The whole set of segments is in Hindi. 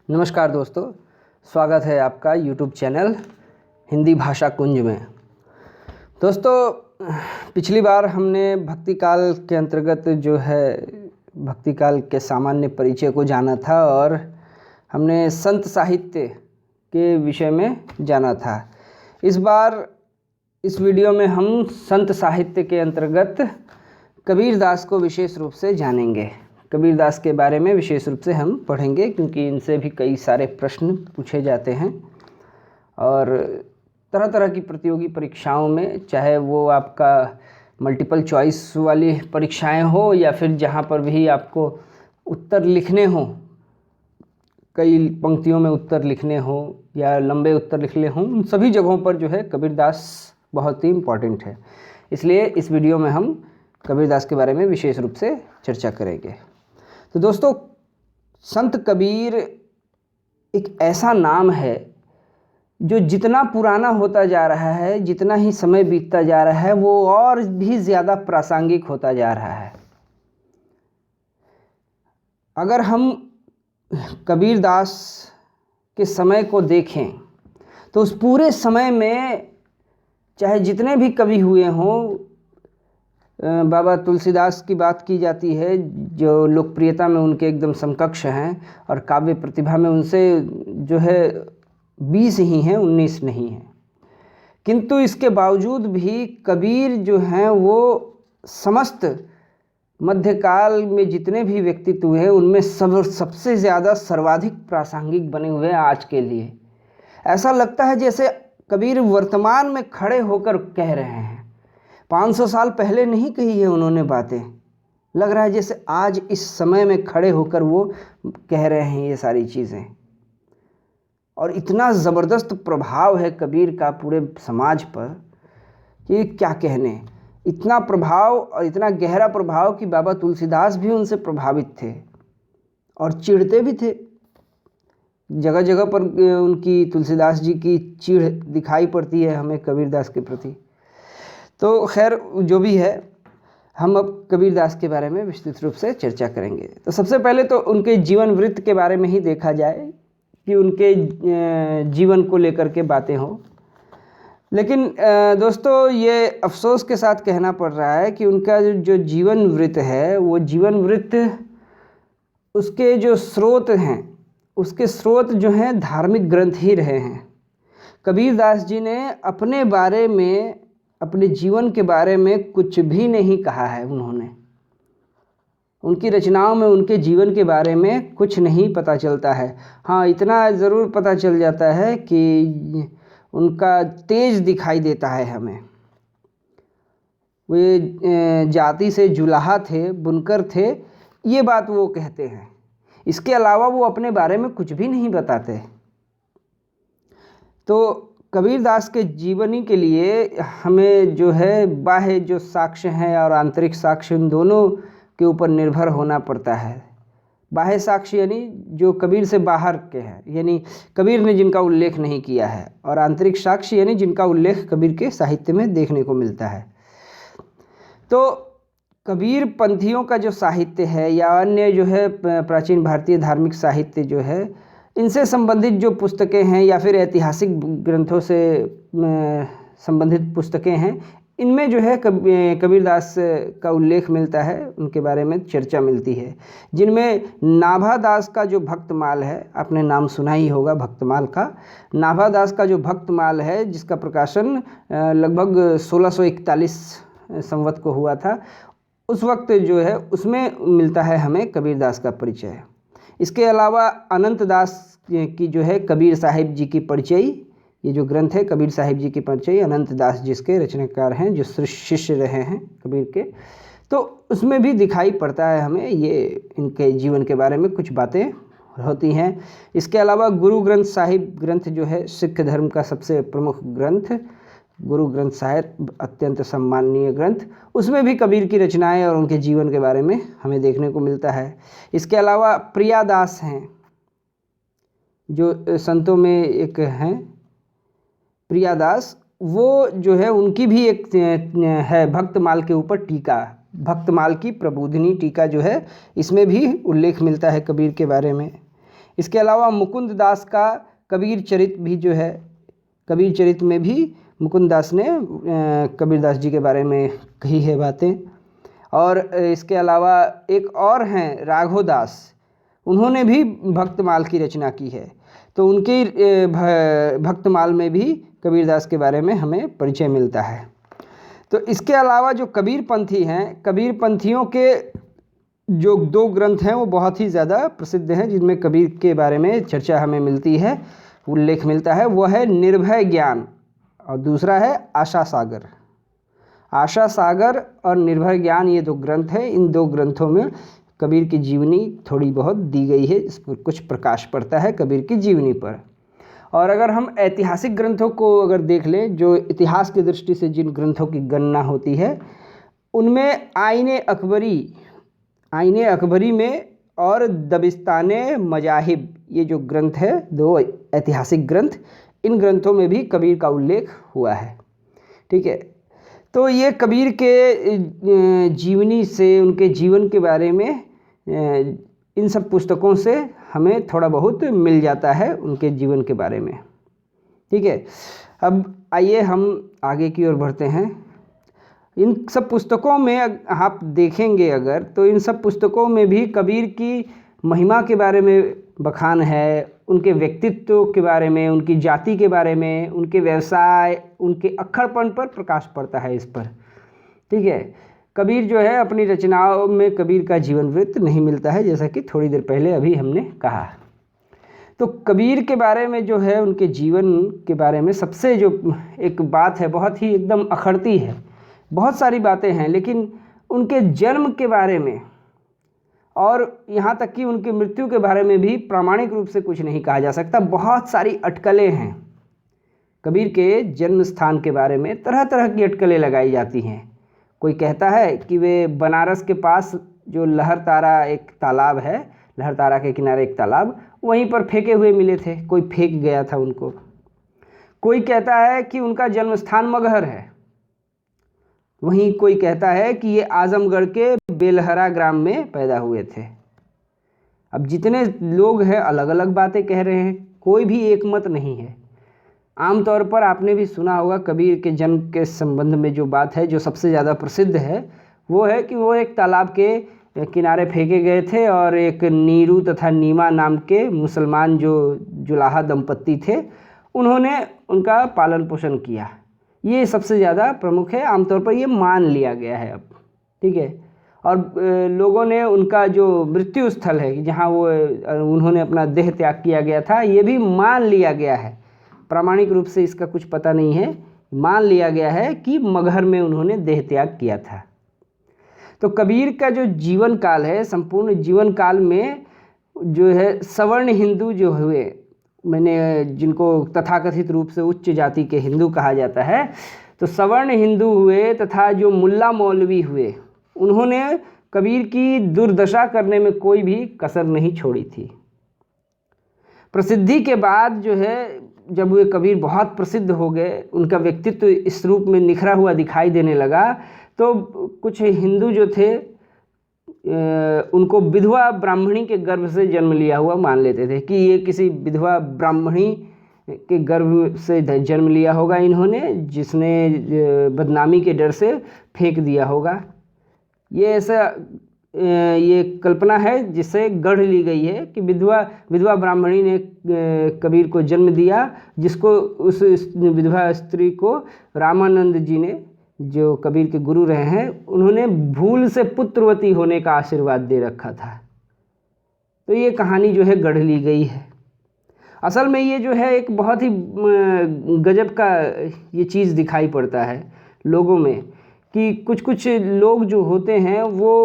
नमस्कार दोस्तों, स्वागत है आपका YouTube चैनल हिंदी भाषा कुंज में। दोस्तों, पिछली बार हमने भक्ति काल के अंतर्गत जो है भक्ति काल के सामान्य परिचय को जाना था और हमने संत साहित्य के विषय में जाना था। इस बार इस वीडियो में हम संत साहित्य के अंतर्गत कबीरदास को विशेष रूप से जानेंगे। कबीरदास के बारे में विशेष रूप से हम पढ़ेंगे क्योंकि इनसे भी कई सारे प्रश्न पूछे जाते हैं और तरह तरह की प्रतियोगी परीक्षाओं में, चाहे वो आपका मल्टीपल चॉइस वाली परीक्षाएं हो या फिर जहां पर भी आपको उत्तर लिखने हो, कई पंक्तियों में उत्तर लिखने हो या लंबे उत्तर लिखने हो, उन सभी जगहों पर जो है कबीरदास बहुत ही इम्पॉर्टेंट है। इसलिए इस वीडियो में हम कबीरदास के बारे में विशेष रूप से चर्चा करेंगे। तो दोस्तों, संत कबीर एक ऐसा नाम है जो जितना पुराना होता जा रहा है, जितना ही समय बीतता जा रहा है, वो और भी ज़्यादा प्रासंगिक होता जा रहा है। अगर हम कबीरदास के समय को देखें तो उस पूरे समय में चाहे जितने भी कवि हुए हों, बाबा तुलसीदास की बात की जाती है जो लोकप्रियता में उनके एकदम समकक्ष हैं और काव्य प्रतिभा में उनसे जो है 20 ही हैं, 19 नहीं हैं। किंतु इसके बावजूद भी कबीर जो हैं वो समस्त मध्यकाल में जितने भी व्यक्तित्व हुए हैं उनमें सबसे ज़्यादा सर्वाधिक प्रासंगिक बने हुए हैं आज के लिए। ऐसा लगता है जैसे कबीर वर्तमान में खड़े होकर कह रहे हैं। 500 साल पहले नहीं कही है उन्होंने बातें, लग रहा है जैसे आज इस समय में खड़े होकर वो कह रहे हैं ये सारी चीज़ें। और इतना ज़बरदस्त प्रभाव है कबीर का पूरे समाज पर कि क्या कहने। इतना प्रभाव और इतना गहरा प्रभाव कि बाबा तुलसीदास भी उनसे प्रभावित थे और चिढ़ते भी थे। जगह जगह पर उनकी, तुलसीदास जी की चिढ़ दिखाई पड़ती है हमें कबीरदास के प्रति। तो खैर, जो भी है, हम अब कबीरदास के बारे में विस्तृत रूप से चर्चा करेंगे। तो सबसे पहले तो उनके जीवन वृत्त के बारे में ही देखा जाए कि उनके जीवन को लेकर के बातें हों। लेकिन दोस्तों, ये अफसोस के साथ कहना पड़ रहा है कि उनका जो जीवन वृत्त है, वो जीवन वृत्त, उसके जो स्रोत हैं, उसके स्रोत जो हैं धार्मिक ग्रंथ ही रहे हैं। कबीरदास जी ने अपने बारे में, अपने जीवन के बारे में कुछ भी नहीं कहा है। उनकी रचनाओं में उनके जीवन के बारे में कुछ नहीं पता चलता है। हाँ, इतना ज़रूर पता चल जाता है कि उनका तेज दिखाई देता है हमें। वे जाति से जुलाहा थे, बुनकर थे, ये बात वो कहते हैं। इसके अलावा वो अपने बारे में कुछ भी नहीं बताते। तो कबीरदास के जीवनी के लिए हमें जो है बाह्य जो साक्ष्य हैं और आंतरिक साक्ष्य, उन दोनों के ऊपर निर्भर होना पड़ता है। बाह्य साक्ष्य यानी जो कबीर से बाहर के हैं, यानी कबीर ने जिनका उल्लेख नहीं किया है, और आंतरिक साक्ष्य यानी जिनका उल्लेख कबीर के साहित्य में देखने को मिलता है। तो कबीर पंथियों का जो साहित्य है या अन्य जो है प्राचीन भारतीय धार्मिक साहित्य जो है, इनसे संबंधित जो पुस्तकें हैं या फिर ऐतिहासिक ग्रंथों से संबंधित पुस्तकें हैं, इनमें जो है कबीरदास का उल्लेख मिलता है, उनके बारे में चर्चा मिलती है। जिनमें नाभादास का जो भक्तमाल है, आपने नाम सुना ही होगा भक्तमाल का। नाभादास का जो भक्तमाल है, जिसका प्रकाशन लगभग 1641 संवत को हुआ था, उस वक्त जो है उसमें मिलता है हमें कबीरदास का परिचय। इसके अलावा अनंतदास की जो है कबीर साहिब जी की परिचय, ये जो ग्रंथ है कबीर साहिब जी की परिचय, अनंतदास जिसके रचनाकार हैं, जो शिष्य रहे हैं कबीर के, तो उसमें भी दिखाई पड़ता है हमें ये इनके जीवन के बारे में कुछ बातें होती हैं। इसके अलावा गुरु ग्रंथ साहिब ग्रंथ जो है सिख धर्म का सबसे प्रमुख ग्रंथ, गुरु ग्रंथ साहिब अत्यंत सम्माननीय ग्रंथ, उसमें भी कबीर की रचनाएं और उनके जीवन के बारे में हमें देखने को मिलता है। इसके अलावा प्रियादास हैं, जो संतों में एक हैं प्रियादास, वो जो है उनकी भी एक है भक्तमाल के ऊपर टीका, भक्तमाल की प्रबोधिनी टीका जो है, इसमें भी उल्लेख मिलता है कबीर के बारे में। इसके अलावा मुकुंद दास का कबीर चरित भी जो है, कबीर चरित में भी मुकुंद दास ने कबीर दास जी के बारे में कही है बातें। और इसके अलावा एक और हैं राघव दास, उन्होंने भी भक्तमाल की रचना की है, तो उनके भक्तमाल में भी कबीर दास के बारे में हमें परिचय मिलता है। तो इसके अलावा जो कबीर पंथी हैं, कबीर पंथियों के जो 2 ग्रंथ हैं वो बहुत ही ज़्यादा प्रसिद्ध हैं, जिनमें कबीर के बारे में चर्चा हमें मिलती है, उल्लेख मिलता है। वो है निर्भय ज्ञान और दूसरा है आशा सागर। आशा सागर और निर्भय ज्ञान, ये 2 ग्रंथ हैं। इन 2 ग्रंथों में कबीर की जीवनी थोड़ी बहुत दी गई है, इस पर कुछ प्रकाश पड़ता है कबीर की जीवनी पर। और अगर हम ऐतिहासिक ग्रंथों को अगर देख लें, जो इतिहास की दृष्टि से जिन ग्रंथों की गणना होती है, उनमें आईने अकबरी में और दबिस्ताने मजाहिब, ये जो ग्रंथ है 2 ऐतिहासिक ग्रंथ, इन ग्रंथों में भी कबीर का उल्लेख हुआ है। ठीक है, तो ये कबीर के जीवनी से, उनके जीवन के बारे में इन सब पुस्तकों से हमें थोड़ा बहुत मिल जाता है उनके जीवन के बारे में। ठीक है, अब आइए हम आगे की ओर बढ़ते हैं। इन सब पुस्तकों में आप देखेंगे अगर, तो इन सब पुस्तकों में भी कबीर की महिमा के बारे में बखान है, उनके व्यक्तित्व के बारे में, उनकी जाति के बारे में, उनके व्यवसाय, उनके अक्खड़पन पर प्रकाश पड़ता है इस पर। ठीक है, कबीर जो है अपनी रचनाओं में कबीर का जीवन वृत्त नहीं मिलता है, जैसा कि थोड़ी देर पहले अभी हमने कहा। तो कबीर के बारे में जो है, उनके जीवन के बारे में सबसे जो एक बात है, बहुत ही एकदम अखरती है, बहुत सारी बातें हैं, लेकिन उनके जन्म के बारे में और यहाँ तक कि उनकी मृत्यु के बारे में भी प्रामाणिक रूप से कुछ नहीं कहा जा सकता। बहुत सारी अटकलें हैं कबीर के जन्म स्थान के बारे में, तरह तरह की अटकलें लगाई जाती हैं। कोई कहता है कि वे बनारस के पास जो लहरतारा एक तालाब है, लहरतारा के किनारे एक तालाब, वहीं पर फेंके हुए मिले थे, कोई फेंक गया था उनको। कोई कहता है कि उनका जन्म स्थान मगहर है। वहीं कोई कहता है कि ये आजमगढ़ के बेलहरा ग्राम में पैदा हुए थे। अब जितने लोग हैं अलग अलग बातें कह रहे हैं, कोई भी एक मत नहीं है। आमतौर पर आपने भी सुना होगा कबीर के जन्म के संबंध में जो बात है, जो सबसे ज़्यादा प्रसिद्ध है, वो है कि वो एक तालाब के किनारे फेंके गए थे और एक नीरू तथा नीमा नाम के मुसलमान जो जुलाहा दंपत्ति थे, उन्होंने उनका पालन पोषण किया। ये सबसे ज़्यादा प्रमुख है, आमतौर पर ये मान लिया गया है अब। ठीक है, और लोगों ने उनका जो मृत्यु स्थल है कि जहाँ वो उन्होंने अपना देह त्याग किया गया था, ये भी मान लिया गया है। प्रामाणिक रूप से इसका कुछ पता नहीं है, मान लिया गया है कि मगहर में उन्होंने देह त्याग किया था। तो कबीर का जो जीवन काल है, संपूर्ण जीवन काल में जो है सवर्ण हिंदू जो हुए, मैंने जिनको तथाकथित रूप से उच्च जाति के हिंदू कहा जाता है, तो सवर्ण हिंदू हुए तथा जो मुल्ला मौलवी हुए, उन्होंने कबीर की दुर्दशा करने में कोई भी कसर नहीं छोड़ी थी। प्रसिद्धि के बाद जो है, जब वे कबीर बहुत प्रसिद्ध हो गए, उनका व्यक्तित्व इस रूप में निखरा हुआ दिखाई देने लगा, तो कुछ हिंदू जो थे उनको विधवा ब्राह्मणी के गर्भ से जन्म लिया हुआ मान लेते थे कि ये किसी विधवा ब्राह्मणी के गर्भ से जन्म लिया होगा इन्होंने, जिसने बदनामी के डर से फेंक दिया होगा। ये ऐसा ये कल्पना है जिससे गढ़ ली गई है कि विधवा ब्राह्मणी ने कबीर को जन्म दिया, जिसको उस विधवा स्त्री को रामानंद जी ने, जो कबीर के गुरु रहे हैं, उन्होंने भूल से पुत्रवती होने का आशीर्वाद दे रखा था। तो ये कहानी जो है गढ़ ली गई है। असल में ये जो है एक बहुत ही गजब का ये चीज़ दिखाई पड़ता है लोगों में कि कुछ कुछ लोग जो होते हैं वो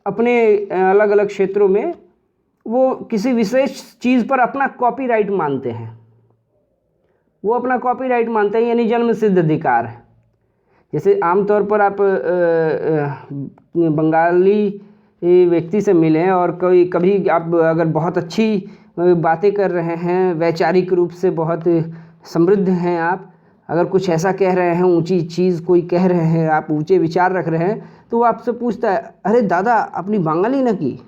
अपने अलग अलग क्षेत्रों में वो किसी विशेष चीज़ पर अपना कॉपीराइट मानते हैं। वो अपना कॉपीराइट मानते हैं, यानी जन्म सिद्ध अधिकार है। जैसे आमतौर पर आप बंगाली व्यक्ति से मिलें और कभी आप अगर बहुत अच्छी बातें कर रहे हैं, वैचारिक रूप से बहुत समृद्ध हैं आप, अगर कुछ ऐसा कह रहे हैं, ऊंची चीज़ कोई कह रहे हैं, आप ऊंचे विचार रख रहे हैं, तो वो आपसे पूछता है, अरे दादा अपनी बंगाली न की,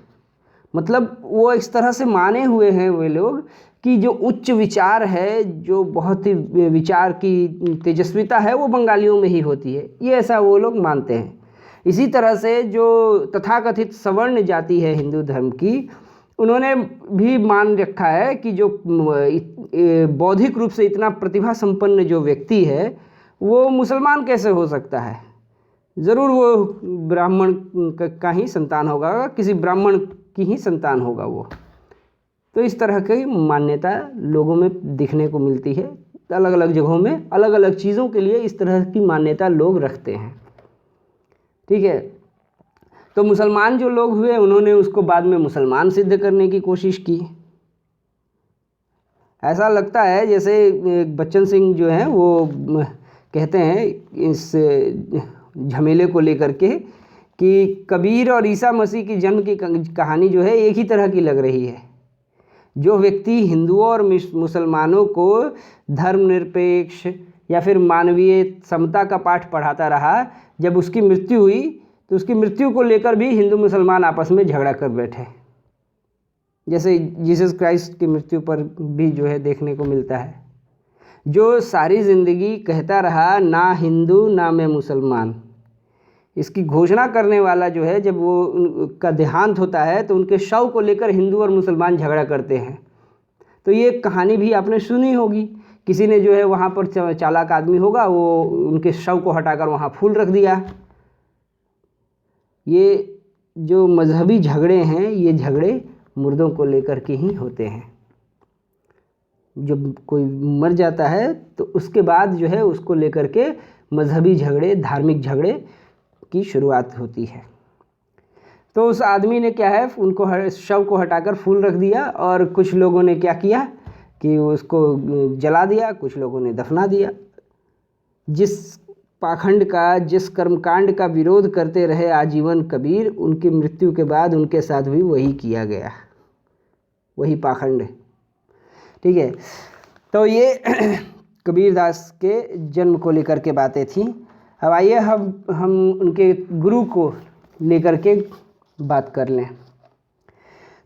मतलब वो इस तरह से माने हुए हैं वे लोग कि जो उच्च विचार है, जो बहुत ही विचार की तेजस्विता है, वो बंगालियों में ही होती है, ये ऐसा वो लोग मानते हैं। इसी तरह से जो तथाकथित सवर्ण जाति है हिंदू धर्म की, उन्होंने भी मान रखा है कि जो बौद्धिक रूप से इतना प्रतिभा संपन्न जो व्यक्ति है वो मुसलमान कैसे हो सकता है, ज़रूर वो ब्राह्मण का ही संतान होगा, किसी ब्राह्मण की ही संतान होगा वो। तो इस तरह की मान्यता लोगों में दिखने को मिलती है, अलग अलग जगहों में अलग अलग चीज़ों के लिए इस तरह की मान्यता लोग रखते हैं। ठीक है, तो मुसलमान जो लोग हुए उन्होंने उसको बाद में मुसलमान सिद्ध करने की कोशिश की। ऐसा लगता है जैसे बच्चन सिंह जो हैं वो कहते हैं इस झमेले को लेकर के कि कबीर और ईसा मसीह की जन्म की कहानी जो है एक ही तरह की लग रही है। जो व्यक्ति हिंदुओं और मुसलमानों को धर्मनिरपेक्ष या फिर मानवीय समता का पाठ पढ़ाता रहा, जब उसकी मृत्यु हुई तो उसकी मृत्यु को लेकर भी हिंदू मुसलमान आपस में झगड़ा कर बैठे, जैसे जीसस क्राइस्ट की मृत्यु पर भी जो है देखने को मिलता है। जो सारी ज़िंदगी कहता रहा ना हिंदू ना मैं मुसलमान, इसकी घोषणा करने वाला जो है जब वो उनका देहांत होता है तो उनके शव को लेकर हिंदू और मुसलमान झगड़ा करते हैं। तो ये कहानी भी आपने सुनी होगी, किसी ने जो है वहाँ पर चालाक आदमी होगा, वो उनके शव को हटाकर वहाँ फूल रख दिया। ये जो मजहबी झगड़े हैं, ये झगड़े मुर्दों को लेकर के ही होते हैं। जब कोई मर जाता है तो उसके बाद जो है उसको लेकर के मजहबी झगड़े, धार्मिक झगड़े की शुरुआत होती है। तो उस आदमी ने क्या है, उनको शव को हटाकर फूल रख दिया, और कुछ लोगों ने क्या किया कि उसको जला दिया, कुछ लोगों ने दफना दिया। जिस पाखंड का, जिस कर्मकांड का विरोध करते रहे आजीवन कबीर, उनकी मृत्यु के बाद उनके साथ भी वही किया गया, वही पाखंड। ठीक है, तो ये कबीरदास के जन्म को लेकर के बातें थी। अब आइए हम उनके गुरु को लेकर के बात कर लें।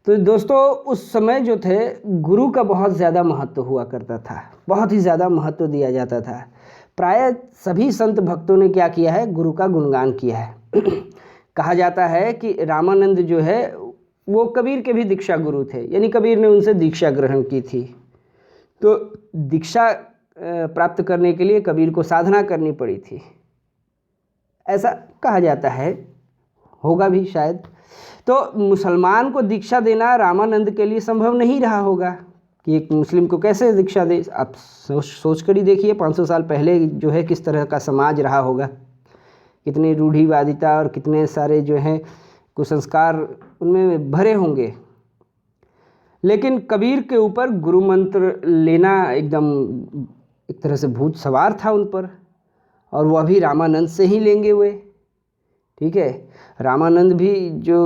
तो दोस्तों, उस समय जो थे गुरु का बहुत ज़्यादा महत्व हुआ करता था, बहुत ही ज़्यादा महत्व दिया जाता था। प्राय सभी संत भक्तों ने क्या किया है, गुरु का गुणगान किया है। कहा जाता है कि रामानंद जो है वो कबीर के भी दीक्षा गुरु थे, यानी कबीर ने उनसे दीक्षा ग्रहण की थी। तो दीक्षा प्राप्त करने के लिए कबीर को साधना करनी पड़ी थी, ऐसा कहा जाता है, होगा भी शायद। तो मुसलमान को दीक्षा देना रामानंद के लिए संभव नहीं रहा होगा कि एक मुस्लिम को कैसे दीक्षा दे। आप सोच कर ही देखिए 500 साल पहले जो है किस तरह का समाज रहा होगा, कितनी रूढ़िवादिता और कितने सारे जो हैं कुसंस्कार उनमें भरे होंगे। लेकिन कबीर के ऊपर गुरु मंत्र लेना एकदम एक तरह से भूत सवार था उन पर, और वह भी रामानंद से ही लेंगे हुए। ठीक है, रामानंद भी जो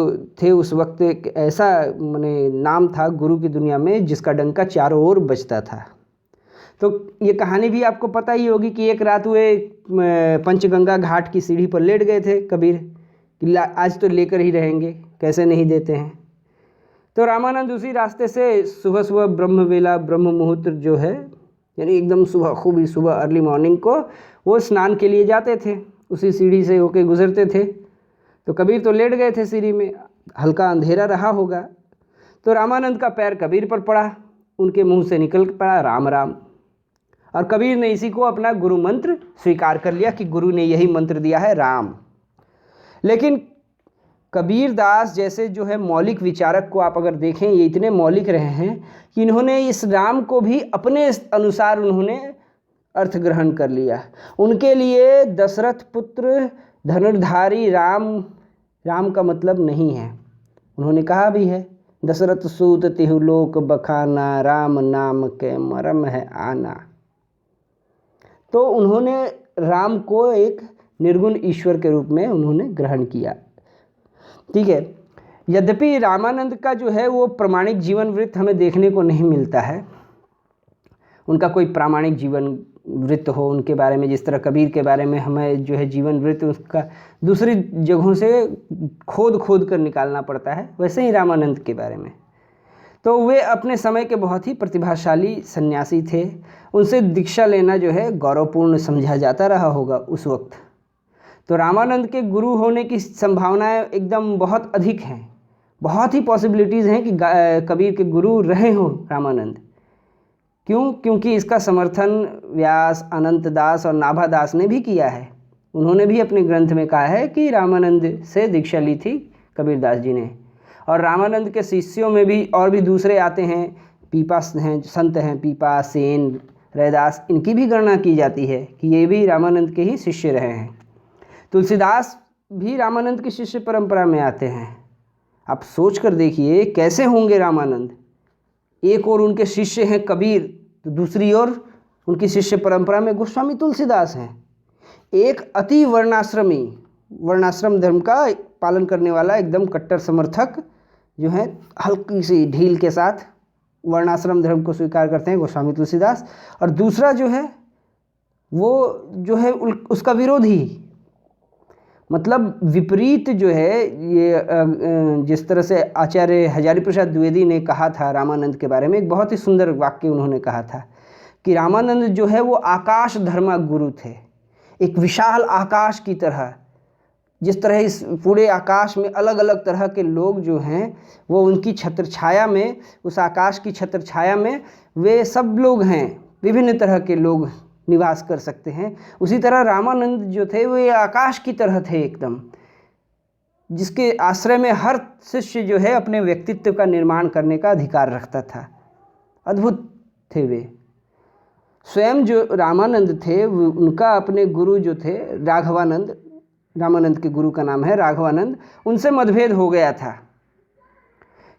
थे उस वक्त एक ऐसा माने नाम था गुरु की दुनिया में जिसका डंका चारों ओर बजता था। तो ये कहानी भी आपको पता ही होगी कि एक रात वे पंचगंगा घाट की सीढ़ी पर लेट गए थे कबीर कि आज तो लेकर ही रहेंगे, कैसे नहीं देते हैं। तो रामानंद उसी रास्ते से सुबह सुबह ब्रह्म वेला, ब्रह्म मुहूर्त जो है, यानी एकदम सुबह, खूब ही सुबह अर्ली मॉर्निंग को वो स्नान के लिए जाते थे, उसी सीढ़ी से होके गुजरते थे। तो कबीर तो लेट गए थे सीढ़ी में, हल्का अंधेरा रहा होगा, तो रामानंद का पैर कबीर पर पड़ा, उनके मुंह से निकल पड़ा राम राम, और कबीर ने इसी को अपना गुरु मंत्र स्वीकार कर लिया कि गुरु ने यही मंत्र दिया है, राम। लेकिन कबीरदास जैसे जो है मौलिक विचारक को आप अगर देखें, ये इतने मौलिक रहे हैं कि इन्होंने इस राम को भी अपने अनुसार उन्होंने अर्थ ग्रहण कर लिया। उनके लिए दशरथ पुत्र धनुर्धारी राम, राम का मतलब नहीं है। उन्होंने कहा भी है, दशरथ सूत तिहु लोक बखाना, राम नाम के मरम है आना। तो उन्होंने राम को एक निर्गुण ईश्वर के रूप में उन्होंने ग्रहण किया। ठीक है, यद्यपि रामानंद का जो है वो प्रामाणिक जीवन वृत्त हमें देखने को नहीं मिलता है, उनका कोई प्रामाणिक जीवन वृत्त हो, उनके बारे में, जिस तरह कबीर के बारे में हमें जो है जीवन वृत्त उसका दूसरी जगहों से खोद खोद कर निकालना पड़ता है, वैसे ही रामानंद के बारे में। तो वे अपने समय के बहुत ही प्रतिभाशाली सन्यासी थे। उनसे दीक्षा लेना जो है गौरवपूर्ण समझा जाता रहा होगा उस वक्त। तो रामानंद के गुरु होने की संभावनाएं एकदम बहुत अधिक हैं, बहुत ही पॉसिबिलिटीज़ हैं कि कबीर के गुरु रहे हों रामानंद। क्यों? क्योंकि इसका समर्थन व्यास, अनंत दास और नाभा दास ने भी किया है। उन्होंने भी अपने ग्रंथ में कहा है कि रामानंद से दीक्षा ली थी कबीर दास जी ने। और रामानंद के शिष्यों में भी और भी दूसरे आते हैं, पीपा हैं, संत हैं, पीपा, सेन, रैदास, इनकी भी गणना की जाती है कि ये भी रामानंद के ही शिष्य रहे हैं। तुलसीदास भी रामानंद की शिष्य परंपरा में आते हैं। आप सोच कर देखिए कैसे होंगे रामानंद। एक और उनके शिष्य हैं कबीर, तो दूसरी ओर उनकी शिष्य परंपरा में गोस्वामी तुलसीदास हैं। एक अति वर्णाश्रम धर्म का पालन करने वाला एकदम कट्टर समर्थक जो है, हल्की सी ढील के साथ वर्णाश्रम धर्म को स्वीकार करते हैं, गोस्वामी तुलसीदास। और दूसरा जो है वो जो है उसका विरोधी, मतलब विपरीत जो है। ये जिस तरह से आचार्य हजारी प्रसाद द्विवेदी ने कहा था रामानंद के बारे में, एक बहुत ही सुंदर वाक्य उन्होंने कहा था कि रामानंद जो है वो आकाश धर्मा गुरु थे, एक विशाल आकाश की तरह। जिस तरह इस पूरे आकाश में अलग अलग तरह के लोग जो हैं वो उनकी छत्र छाया में, उस आकाश की छत्र छाया में वे सब लोग हैं, विभिन्न तरह के लोग निवास कर सकते हैं। उसी तरह रामानंद जो थे वो आकाश की तरह थे एकदम, जिसके आश्रय में हर शिष्य जो है अपने व्यक्तित्व का निर्माण करने का अधिकार रखता था। अद्भुत थे वे। स्वयं जो रामानंद थे उनका अपने गुरु जो थे राघवानंद, रामानंद के गुरु का नाम है राघवानंद, उनसे मतभेद हो गया था।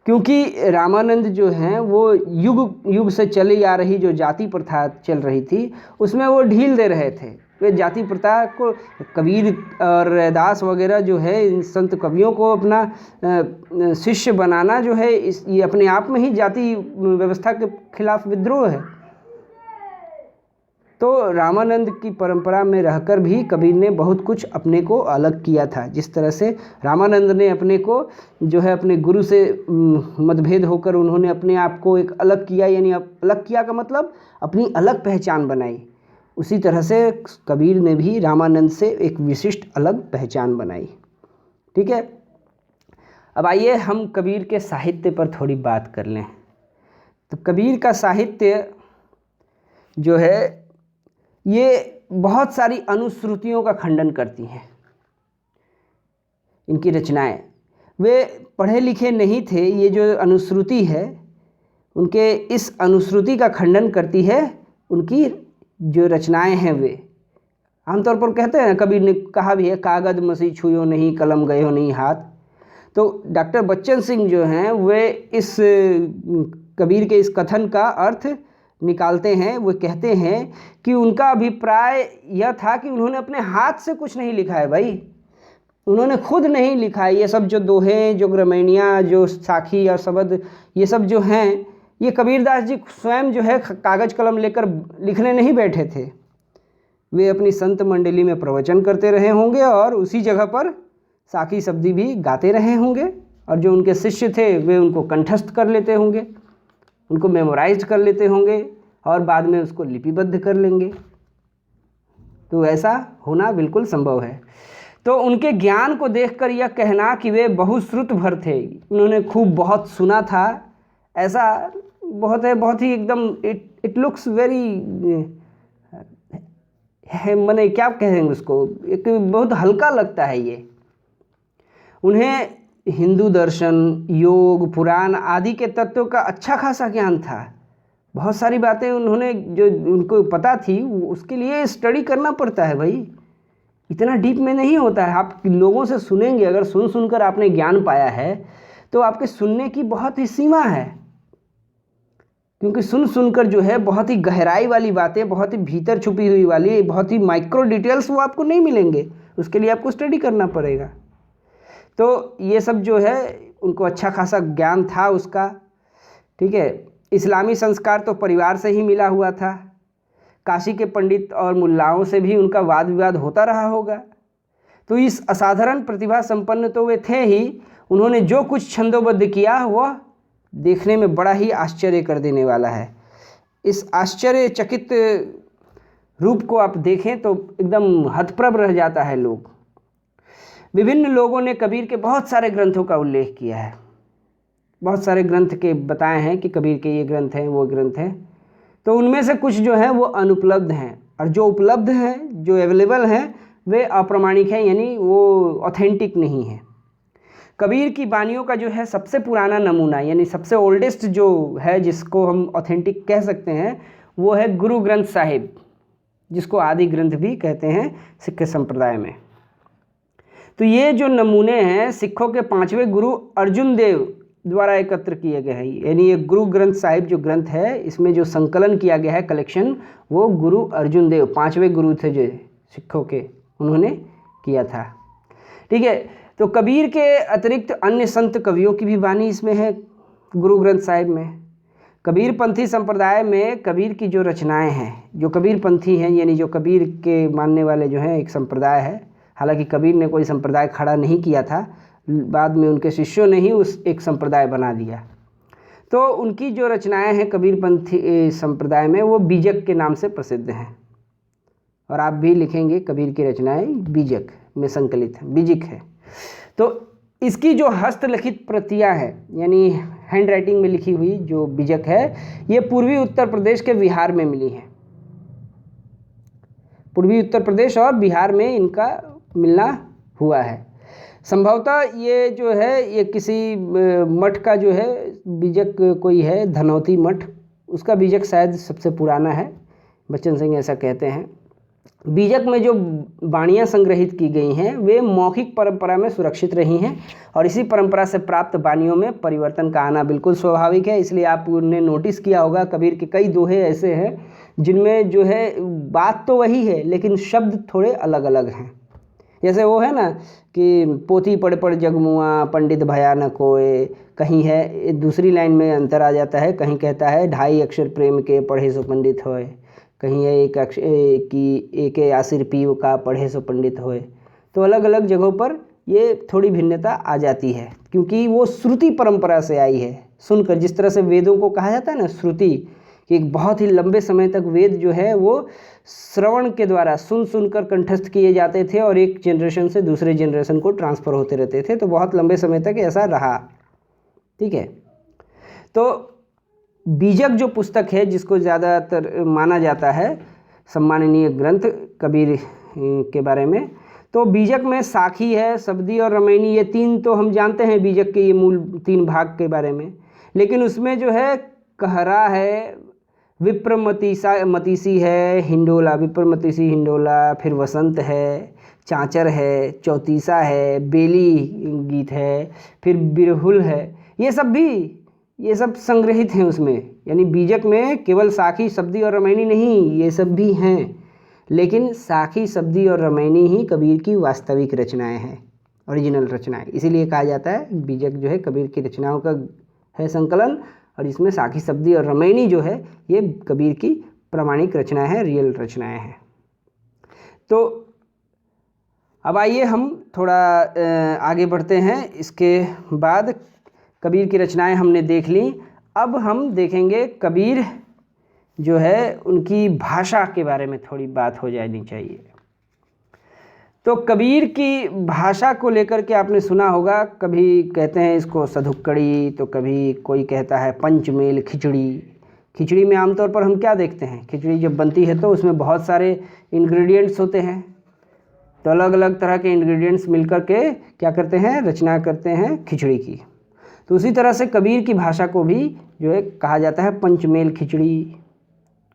क्योंकि रामानंद जो हैं वो युग युग से चली आ रही जो जाति प्रथा चल रही थी उसमें वो ढील दे रहे थे। वे जाति प्रथा को, कबीर और रैदास वगैरह जो है इन संत कवियों को अपना शिष्य बनाना जो है ये अपने आप में ही जाति व्यवस्था के खिलाफ विद्रोह है। तो रामानंद की परंपरा में रहकर भी कबीर ने बहुत कुछ अपने को अलग किया था। जिस तरह से रामानंद ने अपने को जो है अपने गुरु से मतभेद होकर उन्होंने अपने आप को एक अलग किया, यानी अलग किया का मतलब अपनी अलग पहचान बनाई। उसी तरह से कबीर ने भी रामानंद से एक विशिष्ट अलग पहचान बनाई। ठीक है, अब आइए हम कबीर के साहित्य पर थोड़ी बात कर लें। तो कबीर का साहित्य जो है ये बहुत सारी अनुश्रुतियों का खंडन करती हैं। इनकी रचनाएं, वे पढ़े लिखे नहीं थे, ये जो अनुश्रुति है उनके इस अनुश्रुति का खंडन करती है उनकी जो रचनाएं हैं। वे आमतौर पर कहते हैं ना, कबीर ने कहा भी है, कागज मसी छुयो नहीं, कलम गयो नहीं हाथ। तो डॉक्टर बच्चन सिंह जो हैं वे इस कबीर के इस कथन का अर्थ निकालते हैं। वो कहते हैं कि उनका अभिप्राय यह था कि उन्होंने अपने हाथ से कुछ नहीं लिखा है भाई, उन्होंने खुद नहीं लिखा है। ये सब जो दोहें, जो ग्रामीणियाँ, जो साखी और शब्द, ये सब जो हैं, ये कबीरदास जी स्वयं जो है कागज़ कलम लेकर लिखने नहीं बैठे थे। वे अपनी संत मंडली में प्रवचन करते रहे होंगे और उसी जगह पर साखी शब्दी भी गाते रहे होंगे, और जो उनके शिष्य थे वे उनको कंठस्थ कर लेते होंगे, उनको मेमोराइज कर लेते होंगे और बाद में उसको लिपिबद्ध कर लेंगे। तो ऐसा होना बिल्कुल संभव है। तो उनके ज्ञान को देखकर यह कहना कि वे बहुश्रुत भर थे, उन्होंने खूब बहुत सुना था, ऐसा बहुत है, बहुत ही एकदम इट लुक्स वेरी मैंने क्या कहेंगे उसको, एक बहुत हल्का लगता है ये। उन्हें हिंदू दर्शन, योग, पुराण आदि के तत्वों का अच्छा खासा ज्ञान था। बहुत सारी बातें उन्होंने जो उनको पता थी उसके लिए स्टडी करना पड़ता है भाई, इतना डीप में नहीं होता है। आप लोगों से सुनेंगे, अगर सुन सुनकर आपने ज्ञान पाया है तो आपके सुनने की बहुत ही सीमा है, क्योंकि सुन सुनकर जो है बहुत ही गहराई वाली बातें, बहुत ही भीतर छुपी हुई वाली, बहुत ही माइक्रो डिटेल्स वो आपको नहीं मिलेंगे, उसके लिए आपको स्टडी करना पड़ेगा। तो ये सब जो है उनको अच्छा खासा ज्ञान था उसका। ठीक है, इस्लामी संस्कार तो परिवार से ही मिला हुआ था। काशी के पंडित और मुल्लाओं से भी उनका वाद विवाद होता रहा होगा। तो इस असाधारण प्रतिभा संपन्न तो वे थे ही, उन्होंने जो कुछ छंदोबद्ध किया वह देखने में बड़ा ही आश्चर्य कर देने वाला है। इस आश्चर्यचकित रूप को आप देखें तो एकदम हतप्रभ रह जाता है लोग। विभिन्न लोगों ने कबीर के बहुत सारे ग्रंथों का उल्लेख किया है, बहुत सारे ग्रंथ के बताए हैं कि कबीर के ये ग्रंथ हैं, वो ग्रंथ हैं। तो उनमें से कुछ जो है वो अनुपलब्ध हैं, और जो उपलब्ध हैं, जो अवेलेबल हैं, वे अप्रामाणिक हैं, यानी वो ऑथेंटिक नहीं है। कबीर की वाणियों का जो है सबसे पुराना नमूना, यानी सबसे ओल्डेस्ट जो है, जिसको हम ऑथेंटिक कह सकते हैं, वो है गुरु ग्रंथ साहिब, जिसको आदि ग्रंथ भी कहते हैं सिख संप्रदाय में। तो ये जो नमूने हैं सिखों के 5वें गुरु अर्जुन देव द्वारा एकत्र किए गए हैं। यानी ये गुरु ग्रंथ साहिब जो ग्रंथ है, इसमें जो संकलन किया गया है, कलेक्शन, वो गुरु अर्जुन देव 5वें गुरु थे जो सिखों के, उन्होंने किया था। ठीक है। तो कबीर के अतिरिक्त अन्य संत कवियों की भी वाणी इसमें है गुरु ग्रंथ साहिब में। कबीर पंथी संप्रदाय में कबीर की जो रचनाएं हैं, जो कबीर पंथी हैं, यानी जो कबीर के मानने वाले जो हैं, एक संप्रदाय है। हालांकि कबीर ने कोई संप्रदाय खड़ा नहीं किया था, बाद में उनके शिष्यों ने ही उस एक संप्रदाय बना दिया। तो उनकी जो रचनाएं हैं कबीर पंथी संप्रदाय में, वो बीजक के नाम से प्रसिद्ध हैं। और आप भी लिखेंगे कबीर की रचनाएं बीजक में संकलित है, बीजिक है। तो इसकी जो हस्तलिखित प्रतियां हैं, यानी हैंड राइटिंग में लिखी हुई जो बीजक है, ये पूर्वी उत्तर प्रदेश के बिहार में मिली है। पूर्वी उत्तर प्रदेश और बिहार में इनका मिलना हुआ है। संभवतः ये जो है, ये किसी मठ का जो है बीजक कोई है, धनौती मठ, उसका बीजक शायद सबसे पुराना है। बच्चन सिंह ऐसा कहते हैं। बीजक में जो वाणियाँ संग्रहित की गई हैं, वे मौखिक परंपरा में सुरक्षित रही हैं, और इसी परंपरा से प्राप्त वाणियों में परिवर्तन का आना बिल्कुल स्वाभाविक है। इसलिए आपने नोटिस किया होगा कबीर के कई दोहे ऐसे हैं जिनमें जो है बात तो वही है, लेकिन शब्द थोड़े अलग अलग हैं। जैसे वो है ना कि पोथी पढ़ पढ़ जगमुआ पंडित भया न कोय, कहीं है दूसरी लाइन में अंतर आ जाता है, कहीं कहता है 2.5 अक्षर प्रेम के पढ़े सो पंडित होए, कहीं है एक आसिर पीव का पढ़े सो पंडित होए। तो अलग अलग जगहों पर ये थोड़ी भिन्नता आ जाती है, क्योंकि वो श्रुति परंपरा से आई है। सुनकर, जिस तरह से वेदों को कहा जाता है ना श्रुति, कि एक बहुत ही लंबे समय तक वेद जो है वो श्रवण के द्वारा सुनकर कंठस्थ किए जाते थे, और एक जनरेशन से दूसरे जनरेशन को ट्रांसफ़र होते रहते थे। तो बहुत लंबे समय तक ऐसा रहा। ठीक है। तो बीजक जो पुस्तक है, जिसको ज़्यादातर माना जाता है सम्माननीय ग्रंथ कबीर के बारे में, तो बीजक में साखी है, शब्दी और रमैनी, ये 3 तो हम जानते हैं बीजक के ये मूल 3 भाग के बारे में। लेकिन उसमें जो है कहरा है, विप्रमतीसी है, हिंडोला, विप्रमतीसी हिंडोला, फिर वसंत है, चाँचर है, चौतीसा है, बेली गीत है, फिर बिरहुल है। ये सब संग्रहित हैं उसमें। यानी बीजक में केवल साखी, शब्दी और रमैनी नहीं, ये सब भी हैं, लेकिन साखी, शब्दी और रमैनी ही कबीर की वास्तविक रचनाएं हैं, ओरिजिनल रचनाएं। इसीलिए कहा जाता है बीजक जो है कबीर की रचनाओं का है संकलन, और इसमें साखी, शब्दी और रमैनी जो है ये कबीर की प्रामाणिक रचनाएं हैं, रियल रचनाएं हैं। तो अब आइए हम थोड़ा आगे बढ़ते हैं। इसके बाद कबीर की रचनाएं हमने देख ली, अब हम देखेंगे कबीर जो है उनकी भाषा के बारे में थोड़ी बात हो जानी चाहिए। तो कबीर की भाषा को लेकर के आपने सुना होगा, कभी कहते हैं इसको सधुक्कड़ी, तो कभी कोई कहता है पंचमेल खिचड़ी। खिचड़ी में आमतौर पर हम क्या देखते हैं, खिचड़ी जब बनती है तो उसमें बहुत सारे इंग्रेडिएंट्स होते हैं, तो अलग अलग तरह के इंग्रेडिएंट्स मिलकर के क्या करते हैं, रचना करते हैं खिचड़ी की। तो उसी तरह से कबीर की भाषा को भी जो है कहा जाता है पंचमेल खिचड़ी,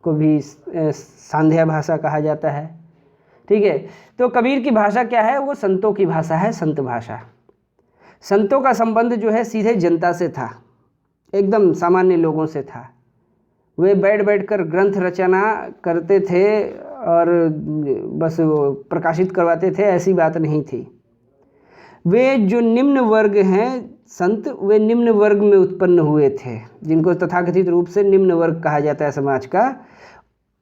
को भी सांध्या भाषा कहा जाता है। ठीक है। तो कबीर की भाषा क्या है, वो संतों की भाषा है, संत भाषा। संतों का संबंध जो है सीधे जनता से था, एकदम सामान्य लोगों से था। वे बैठ कर ग्रंथ रचना करते थे और बस प्रकाशित करवाते थे, ऐसी बात नहीं थी। वे जो निम्न वर्ग हैं संत, वे निम्न वर्ग में उत्पन्न हुए थे, जिनको तथाकथित रूप से निम्न वर्ग कहा जाता है समाज का।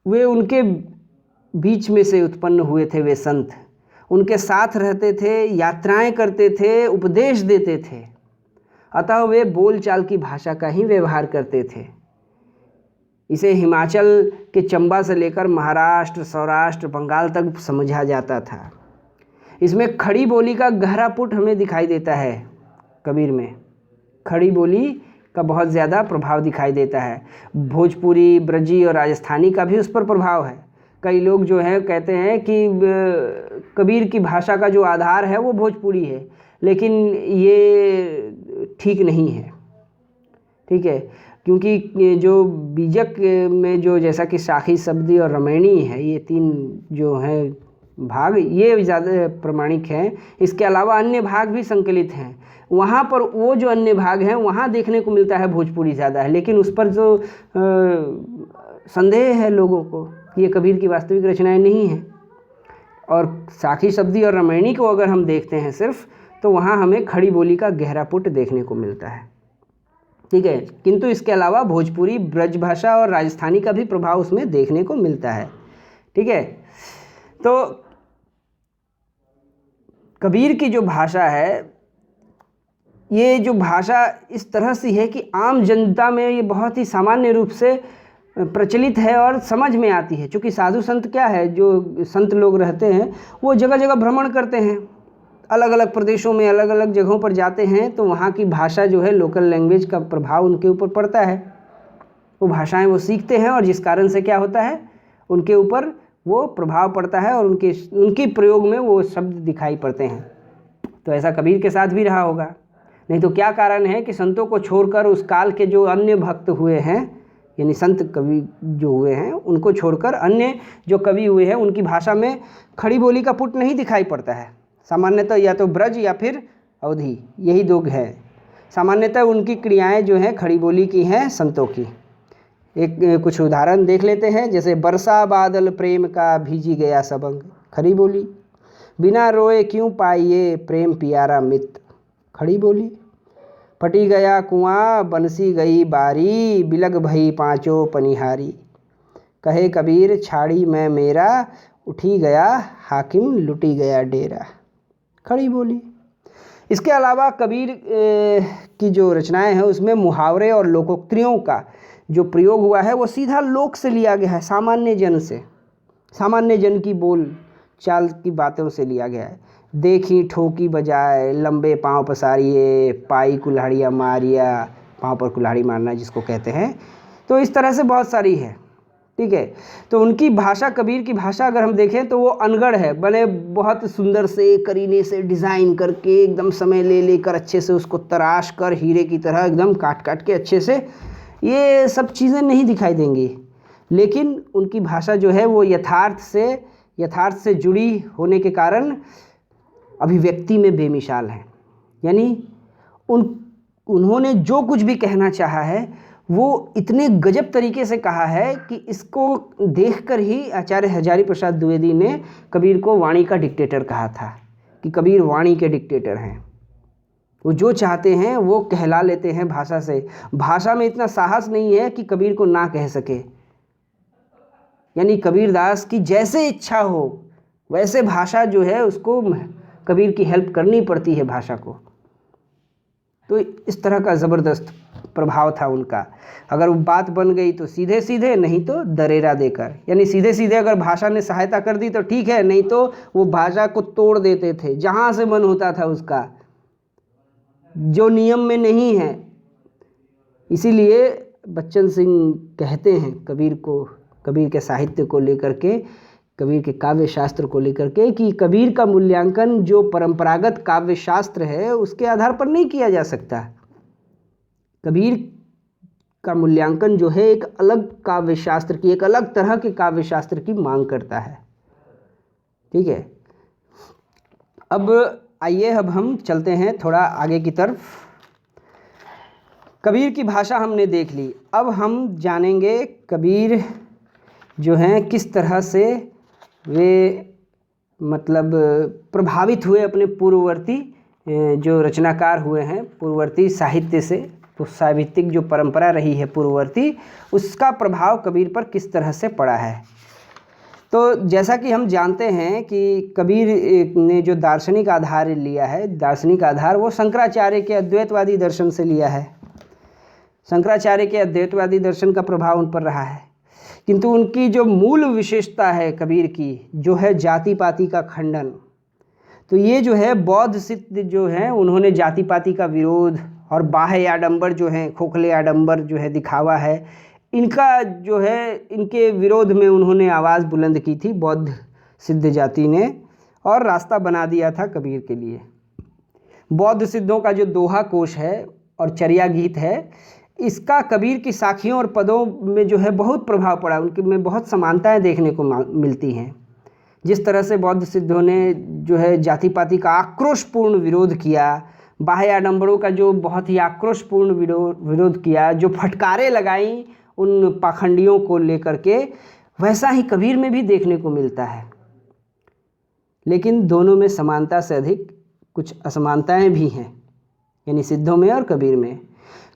वे उनके बीच में से उत्पन्न हुए थे। वे संत उनके साथ रहते थे, यात्राएं करते थे, उपदेश देते थे, अतः वे बोलचाल की भाषा का ही व्यवहार करते थे। इसे हिमाचल के चंबा से लेकर महाराष्ट्र, सौराष्ट्र, बंगाल तक समझा जाता था। इसमें खड़ी बोली का गहरा पुट हमें दिखाई देता है। कबीर में खड़ी बोली का बहुत ज़्यादा प्रभाव दिखाई देता है। भोजपुरी, ब्रजी और राजस्थानी का भी उस पर प्रभाव है। कई लोग जो है कहते हैं कि कबीर की भाषा का जो आधार है वो भोजपुरी है, लेकिन ये ठीक नहीं है। ठीक है, क्योंकि जो बीजक में जो जैसा कि शाखी, शब्दी और रमैणी है, ये तीन जो हैं भाग, ये ज़्यादा प्रमाणिक हैं। इसके अलावा अन्य भाग भी संकलित हैं। वहाँ पर वो जो अन्य भाग हैं वहाँ देखने को मिलता है भोजपुरी ज़्यादा है, लेकिन उस पर जो संदेह है लोगों को कि ये कबीर की वास्तविक रचनाएं नहीं हैं। और शाखी, शब्दी और रमैणी को अगर हम देखते हैं सिर्फ, तो वहाँ हमें खड़ी बोली का गहरा पुट देखने को मिलता है। ठीक है, किंतु इसके अलावा भोजपुरी, ब्रज भाषा और राजस्थानी का भी प्रभाव उसमें देखने को मिलता है। ठीक है, तो कबीर की जो भाषा है, ये जो भाषा इस तरह से है कि आम जनता में ये बहुत ही सामान्य रूप से प्रचलित है और समझ में आती है। क्योंकि साधु संत क्या है, जो संत लोग रहते हैं वो जगह जगह भ्रमण करते हैं, अलग अलग प्रदेशों में अलग अलग जगहों पर जाते हैं, तो वहाँ की भाषा जो है, लोकल लैंग्वेज का प्रभाव उनके ऊपर पड़ता है। वो भाषाएं वो सीखते हैं और जिस कारण से क्या होता है, उनके ऊपर वो प्रभाव पड़ता है और उनकी प्रयोग में वो शब्द दिखाई पड़ते हैं। तो ऐसा कबीर के साथ भी रहा होगा। नहीं तो क्या कारण है कि संतों को छोड़कर उस काल के जो अन्य भक्त हुए हैं, यानी संत कवि जो हुए हैं, उनको छोड़कर अन्य जो कवि हुए हैं उनकी भाषा में खड़ी बोली का पुट नहीं दिखाई पड़ता है। सामान्यतः या तो ब्रज या फिर अवधी, यही दो है। सामान्यतः उनकी क्रियाएं जो हैं खड़ी बोली की हैं, संतों की। एक कुछ उदाहरण देख लेते हैं, जैसे बरसा बादल प्रेम का भीजी गया सबंग, खड़ी बोली। बिना रोए क्यों पाइए प्रेम पियारा मित, खड़ी बोली। फटी गया कुआं बंसी गई बारी, बिलग भई पाँचों पनिहारी, कहे कबीर छाड़ी मैं मेरा, उठी गया हाकिम लुटी गया डेरा, खड़ी बोली। इसके अलावा कबीर की जो रचनाएं हैं उसमें मुहावरे और लोकोक्तियों का जो प्रयोग हुआ है वो सीधा लोक से लिया गया है, सामान्य जन से, सामान्य जन की बोल चाल की बातों से लिया गया है। देखी ठोकी बजाए, लंबे पाँव पसारिए, पाई कुल्हाड़ियाँ मारिया, पाँव पर कुल्हाड़ी मारना जिसको कहते हैं। तो इस तरह से बहुत सारी है। ठीक है, तो उनकी भाषा, कबीर की भाषा अगर हम देखें तो वो अनगढ़ है, बने बहुत सुंदर से करीने से डिज़ाइन करके, एकदम समय ले लेकर अच्छे से उसको तराश कर हीरे की तरह एकदम काट काट के अच्छे से, ये सब चीज़ें नहीं दिखाई देंगी। लेकिन उनकी भाषा जो है वो यथार्थ से जुड़ी होने के कारण अभिव्यक्ति में बेमिसाल है। यानी उन्होंने जो कुछ भी कहना चाहा है वो इतने गजब तरीके से कहा है कि इसको देखकर ही आचार्य हजारी प्रसाद द्विवेदी ने कबीर को वाणी का डिक्टेटर कहा था, कि कबीर वाणी के डिक्टेटर हैं। वो जो चाहते हैं वो कहला लेते हैं भाषा से। भाषा में इतना साहस नहीं है कि कबीर को ना कह सके। यानी कबीरदास की जैसे इच्छा हो वैसे भाषा जो है उसको कबीर की हेल्प करनी पड़ती है भाषा को। तो इस तरह का ज़बरदस्त प्रभाव था उनका। अगर वो बात बन गई तो सीधे सीधे, नहीं तो दरेरा देकर। यानी सीधे सीधे अगर भाषा ने सहायता कर दी तो ठीक है, नहीं तो वो भाषा को तोड़ देते थे जहाँ से मन होता था उसका, जो नियम में नहीं है। इसीलिए बच्चन सिंह कहते हैं कबीर को, कबीर के साहित्य को लेकर के, कबीर के काव्य शास्त्र को लेकर के, कि कबीर का मूल्यांकन जो परंपरागत काव्य शास्त्र है उसके आधार पर नहीं किया जा सकता। कबीर का मूल्यांकन जो है एक अलग काव्य शास्त्र की, एक अलग तरह के काव्य शास्त्र की मांग करता है। ठीक है, अब आइए अब हम चलते हैं थोड़ा आगे की तरफ। कबीर की भाषा हमने देख ली, अब हम जानेंगे कबीर जो हैं किस तरह से वे मतलब प्रभावित हुए अपने पूर्ववर्ती जो रचनाकार हुए हैं, पूर्ववर्ती साहित्य से, तो साहित्यिक जो परंपरा रही है पूर्ववर्ती, उसका प्रभाव कबीर पर किस तरह से पड़ा है। तो जैसा कि हम जानते हैं कि कबीर ने जो दार्शनिक आधार लिया है, दार्शनिक आधार वो शंकराचार्य के अद्वैतवादी दर्शन से लिया है। शंकराचार्य के अद्वैतवादी दर्शन का प्रभाव उन पर रहा है, किंतु उनकी जो मूल विशेषता है कबीर की, जो है जाति पाति का खंडन। तो ये जो है बौद्ध सिद्ध जो हैं, उन्होंने जाति पाति का विरोध और बाह्य आडंबर जो है, खोखले आडंबर जो है, दिखावा है, इनका जो है, इनके विरोध में उन्होंने आवाज़ बुलंद की थी बौद्ध सिद्ध जाति ने, और रास्ता बना दिया था कबीर के लिए। बौद्ध सिद्धों का जो दोहा कोश है और चर्या गीत है, इसका कबीर की साखियों और पदों में जो है बहुत प्रभाव पड़ा, उनके में बहुत समानताएं देखने को मिलती हैं। जिस तरह से बौद्ध सिद्धों ने जो है जाति पाति का आक्रोशपूर्ण विरोध किया, बाह्य आडंबरों का जो बहुत ही आक्रोशपूर्ण विरोध किया, जो फटकारें लगाई उन पाखंडियों को लेकर के, वैसा ही कबीर में भी देखने को मिलता है। लेकिन दोनों में समानता से अधिक कुछ असमानताएं भी हैं, यानी सिद्धों में और कबीर में।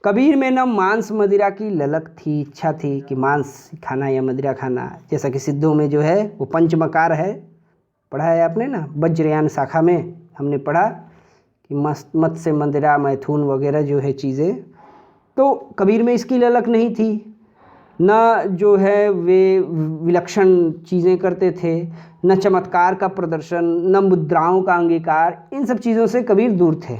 कबीर में न मांस मदिरा की ललक थी, इच्छा थी कि मांस खाना या मदिरा खाना, जैसा कि सिद्धों में जो है वो पंचमकार है, पढ़ा है आपने ना, वज्रयान शाखा में हमने पढ़ा कि मत्स्य मदिरा मैथुन वगैरह जो है चीज़ें। तो कबीर में इसकी ललक नहीं थी, न जो है वे विलक्षण चीज़ें करते थे, न चमत्कार का प्रदर्शन, न मुद्राओं का अंगीकार, इन सब चीज़ों से कबीर दूर थे।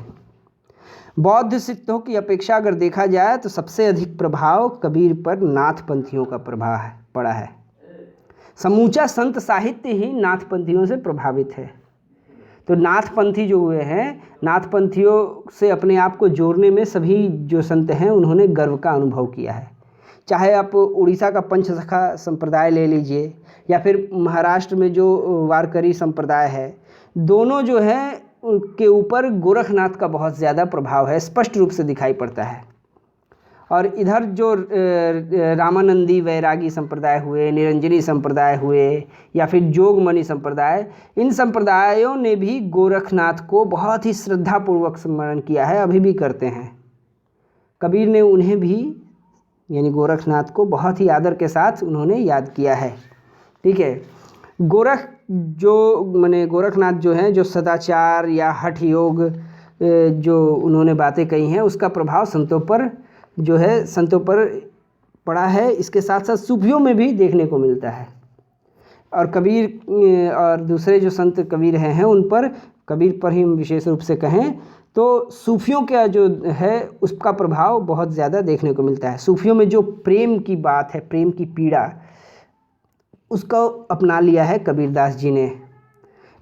बौद्ध सिद्धों की अपेक्षा अगर देखा जाए तो सबसे अधिक प्रभाव कबीर पर नाथपंथियों का प्रभाव पड़ा है। समूचा संत साहित्य ही नाथपंथियों से प्रभावित है। तो नाथपंथी जो हुए हैं, नाथपंथियों से अपने आप को जोड़ने में सभी जो संत हैं उन्होंने गर्व का अनुभव किया है। चाहे आप उड़ीसा का पंचसखा संप्रदाय ले लीजिए या फिर महाराष्ट्र में जो वारकरी संप्रदाय है, दोनों जो है के ऊपर गोरखनाथ का बहुत ज़्यादा प्रभाव है, स्पष्ट रूप से दिखाई पड़ता है। और इधर जो रामानंदी वैरागी संप्रदाय हुए, निरंजनी संप्रदाय हुए या फिर जोगमणि संप्रदाय, इन संप्रदायों ने भी गोरखनाथ को बहुत ही श्रद्धापूर्वक स्मरण किया है, अभी भी करते हैं। कबीर ने उन्हें भी, यानी गोरखनाथ को, बहुत ही आदर के साथ उन्होंने याद किया है। ठीक है, गोरखनाथ जो हैं, जो सदाचार या हठ योग जो उन्होंने बातें कही हैं, उसका प्रभाव संतों पर जो है, संतों पर पड़ा है। इसके साथ साथ सूफियों में भी देखने को मिलता है। और कबीर और दूसरे जो संत कबीर हैं उन पर, कबीर पर ही विशेष रूप से कहें तो सूफियों का जो है उसका प्रभाव बहुत ज़्यादा देखने को मिलता है। सूफियों में जो प्रेम की बात है, प्रेम की पीड़ा, उसको अपना लिया है कबीरदास जी ने।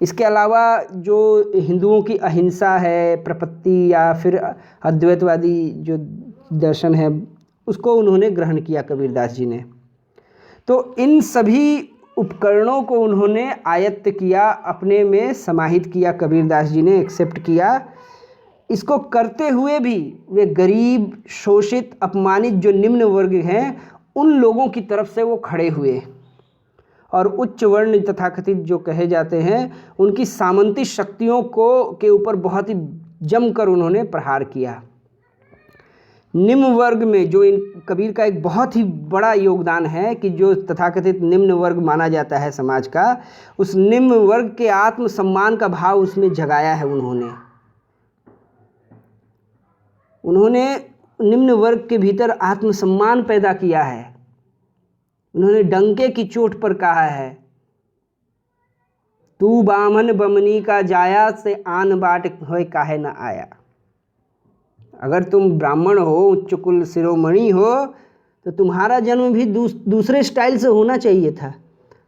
इसके अलावा जो हिंदुओं की अहिंसा है, प्रपत्ति या फिर अद्वैतवादी जो दर्शन है, उसको उन्होंने ग्रहण किया कबीरदास जी ने। तो इन सभी उपकरणों को उन्होंने आयत्त किया, अपने में समाहित किया, कबीरदास जी ने एक्सेप्ट किया। इसको करते हुए भी वे गरीब, शोषित, अपमानित जो निम्न वर्ग हैं, उन लोगों की तरफ से वो खड़े हुए और उच्च वर्ण तथाकथित जो कहे जाते हैं, उनकी सामंती शक्तियों के ऊपर बहुत ही जमकर उन्होंने प्रहार किया। निम्न वर्ग में जो इन कबीर का एक बहुत ही बड़ा योगदान है कि जो तथाकथित निम्न वर्ग माना जाता है समाज का, उस निम्न वर्ग के आत्मसम्मान का भाव उसमें जगाया है उन्होंने निम्न वर्ग के भीतर आत्मसम्मान पैदा किया है। उन्होंने डंके की चोट पर कहा है, तू बामन बमनी का जाया से आन बाट होए काहे न आया। अगर तुम ब्राह्मण हो, उच्च कुल शिरोमणि हो, तो तुम्हारा जन्म भी दूसरे स्टाइल से होना चाहिए था।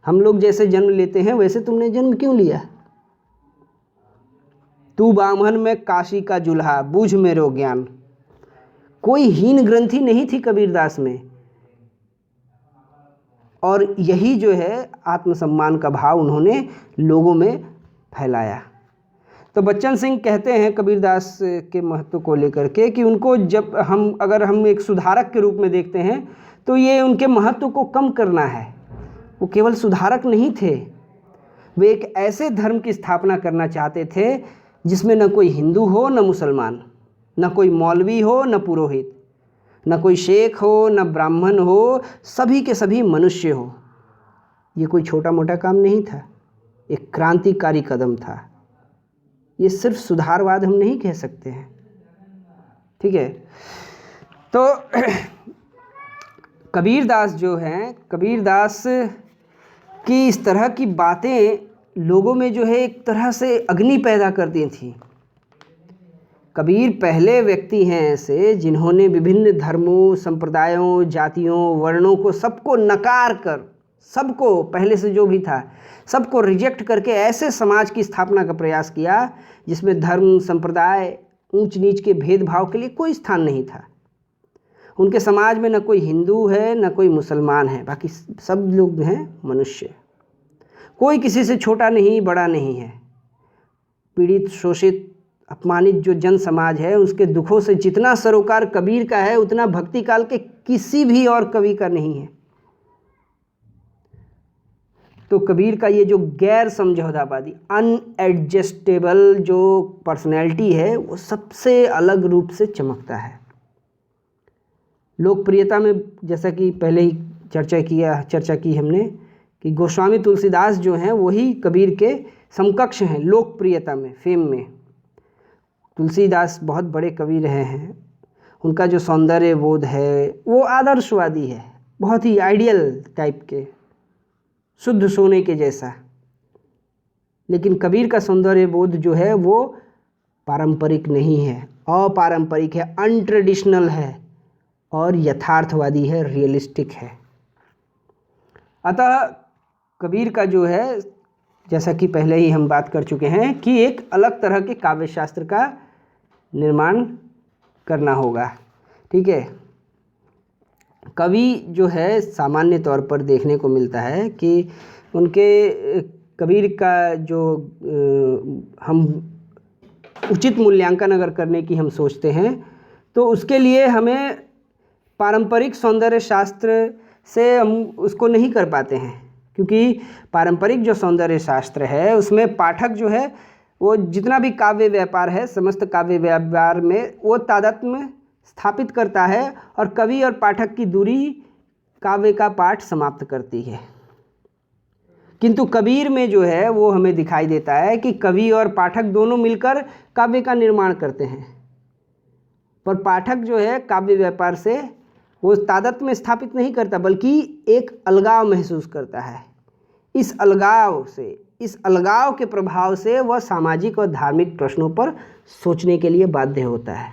हम लोग जैसे जन्म लेते हैं वैसे तुमने जन्म क्यों लिया। तू बामन में काशी का जुल्हा, बूझ मेरो ज्ञान। कोई हीन ग्रंथि नहीं थी कबीरदास में, और यही जो है आत्मसम्मान का भाव उन्होंने लोगों में फैलाया। तो बच्चन सिंह कहते हैं कबीरदास के महत्व को लेकर के कि उनको अगर हम एक सुधारक के रूप में देखते हैं तो ये उनके महत्व को कम करना है। वो केवल सुधारक नहीं थे, वे एक ऐसे धर्म की स्थापना करना चाहते थे जिसमें न कोई हिंदू हो न मुसलमान, न कोई मौलवी हो न पुरोहित, न कोई शेख हो, न ब्राह्मण हो, सभी के सभी मनुष्य हो। ये कोई छोटा मोटा काम नहीं था, एक क्रांतिकारी कदम था। ये सिर्फ सुधारवाद हम नहीं कह सकते हैं, ठीक है। तो कबीरदास जो हैं, कबीरदास की इस तरह की बातें लोगों में जो है एक तरह से अग्नि पैदा करती थी। कबीर पहले व्यक्ति हैं ऐसे जिन्होंने विभिन्न धर्मों, संप्रदायों, जातियों, वर्णों को सबको नकार कर, सबको पहले से जो भी था सबको रिजेक्ट करके ऐसे समाज की स्थापना का प्रयास किया जिसमें धर्म, संप्रदाय, ऊंच नीच के भेदभाव के लिए कोई स्थान नहीं था। उनके समाज में न कोई हिंदू है, न कोई मुसलमान है, बाकी सब लोग हैं मनुष्य। कोई किसी से छोटा नहीं, बड़ा नहीं है। पीड़ित, शोषित, अपमानित जो जन समाज है उसके दुखों से जितना सरोकार कबीर का है उतना भक्ति काल के किसी भी और कवि का नहीं है। तो कबीर का ये जो गैर समझौतावादी, अनएडजस्टेबल जो पर्सनैलिटी है वो सबसे अलग रूप से चमकता है। लोकप्रियता में जैसा कि पहले ही चर्चा की हमने कि गोस्वामी तुलसीदास जो हैं वही कबीर के समकक्ष हैं लोकप्रियता में, फेम में। तुलसीदास बहुत बड़े कवि रहे हैं। उनका जो सौंदर्य बोध है वो आदर्शवादी है, बहुत ही आइडियल टाइप के, शुद्ध सोने के जैसा। लेकिन कबीर का सौंदर्य बोध जो है वो पारंपरिक नहीं है, अपारंपरिक है, अनट्रेडिशनल है और यथार्थवादी है, रियलिस्टिक है। अतः कबीर का जो है, जैसा कि पहले ही हम बात कर चुके हैं कि एक अलग तरह के काव्य शास्त्र का निर्माण करना होगा, ठीक है। कवि जो है सामान्य तौर पर देखने को मिलता है कि उनके कबीर का जो हम उचित मूल्यांकन अगर करने की हम सोचते हैं तो उसके लिए हमें पारंपरिक सौंदर्य शास्त्र से हम उसको नहीं कर पाते हैं, क्योंकि पारंपरिक जो सौंदर्य शास्त्र है उसमें पाठक जो है वो जितना भी काव्य व्यापार है, समस्त काव्य व्यापार में वो तादात्म्य स्थापित करता है और कवि और पाठक की दूरी काव्य का पाठ समाप्त करती है। किंतु कबीर में जो है वो हमें दिखाई देता है कि कवि और पाठक दोनों मिलकर काव्य का निर्माण करते हैं, पर पाठक जो है काव्य व्यापार से वो तादात्म्य स्थापित नहीं करता बल्कि एक अलगाव महसूस करता है। इस अलगाव के प्रभाव से वह सामाजिक और धार्मिक प्रश्नों पर सोचने के लिए बाध्य होता है।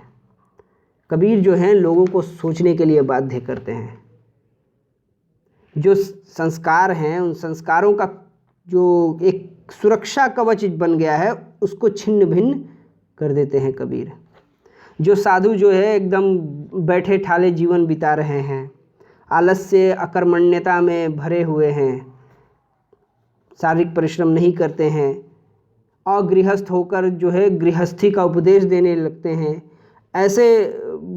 कबीर जो हैं लोगों को सोचने के लिए बाध्य करते हैं। जो संस्कार हैं उन संस्कारों का जो एक सुरक्षा कवच बन गया है उसको छिन्न भिन्न कर देते हैं कबीर। जो साधु जो है एकदम बैठे ठाले जीवन बिता रहे हैं, आलस्य, अकर्मण्यता में भरे हुए हैं, शारीरिक परिश्रम नहीं करते हैं, अगृहस्थ होकर जो है गृहस्थी का उपदेश देने लगते हैं, ऐसे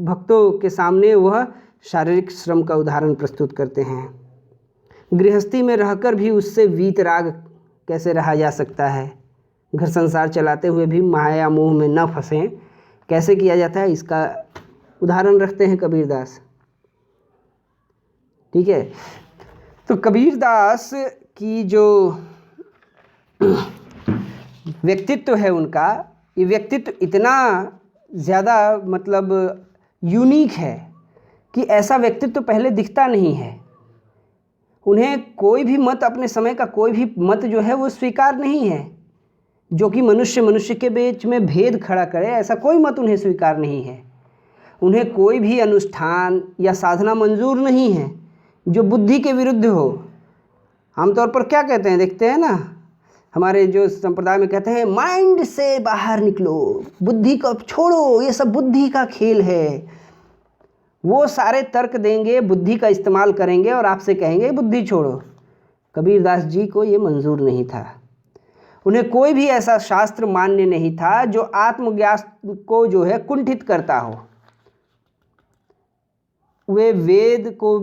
भक्तों के सामने वह शारीरिक श्रम का उदाहरण प्रस्तुत करते हैं। गृहस्थी में रहकर भी उससे वीतराग कैसे रहा जा सकता है, घर संसार चलाते हुए भी माया मोह में न फंसें, कैसे किया जाता है, इसका उदाहरण रखते हैं कबीरदास, ठीक है। तो कबीरदास की जो व्यक्तित्व है उनका, ये व्यक्तित्व इतना ज़्यादा मतलब यूनिक है कि ऐसा व्यक्तित्व पहले दिखता नहीं है। उन्हें कोई भी मत, अपने समय का कोई भी मत जो है वो स्वीकार नहीं है, जो कि मनुष्य के बीच में भेद खड़ा करे, ऐसा कोई मत उन्हें स्वीकार नहीं है। उन्हें कोई भी अनुष्ठान या साधना मंजूर नहीं है जो बुद्धि के विरुद्ध हो। आमतौर पर क्या कहते हैं, देखते हैं ना, हमारे जो संप्रदाय में कहते हैं माइंड से बाहर निकलो, बुद्धि को छोड़ो, ये सब बुद्धि का खेल है। वो सारे तर्क देंगे, बुद्धि का इस्तेमाल करेंगे और आपसे कहेंगे बुद्धि छोड़ो। कबीरदास जी को ये मंजूर नहीं था। उन्हें कोई भी ऐसा शास्त्र मान्य नहीं था जो आत्मज्ञान को जो है कुंठित करता हो। वे वेद को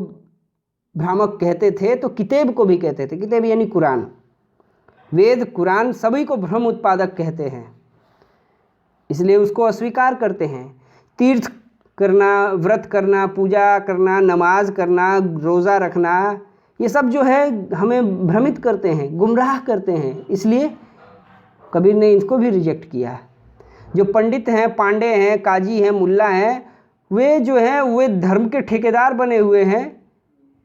भ्रामक कहते थे तो किताब को भी कहते थे, किताब यानी कुरान, वेद कुरान सभी को भ्रम उत्पादक कहते हैं, इसलिए उसको अस्वीकार करते हैं। तीर्थ करना, व्रत करना, पूजा करना, नमाज करना, रोज़ा रखना, ये सब जो है हमें भ्रमित करते हैं, गुमराह करते हैं। इसलिए कबीर ने इसको भी रिजेक्ट किया। जो पंडित हैं, पांडे हैं, काजी हैं, मुल्ला हैं, वे जो हैं वे धर्म के ठेकेदार बने हुए हैं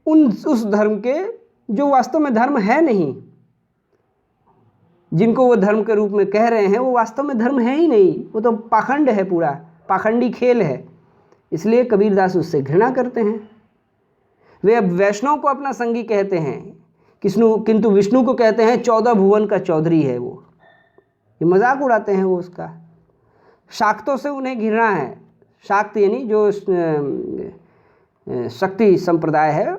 उस धर्म के जो वास्तव में धर्म है नहीं। जिनको वो धर्म के रूप में कह रहे हैं वो वास्तव में धर्म है ही नहीं, वो तो पाखंड है, पूरा पाखंडी खेल है। इसलिए कबीरदास उससे घृणा करते हैं। वे अब वैष्णव को अपना संगी कहते हैं, किंतु विष्णु को कहते हैं 14 भुवन का चौधरी है वो। ये मजाक उड़ाते हैं वो उसका। शाक्तों से उन्हें घृणा है। शाक्त यानी जो शक्ति संप्रदाय है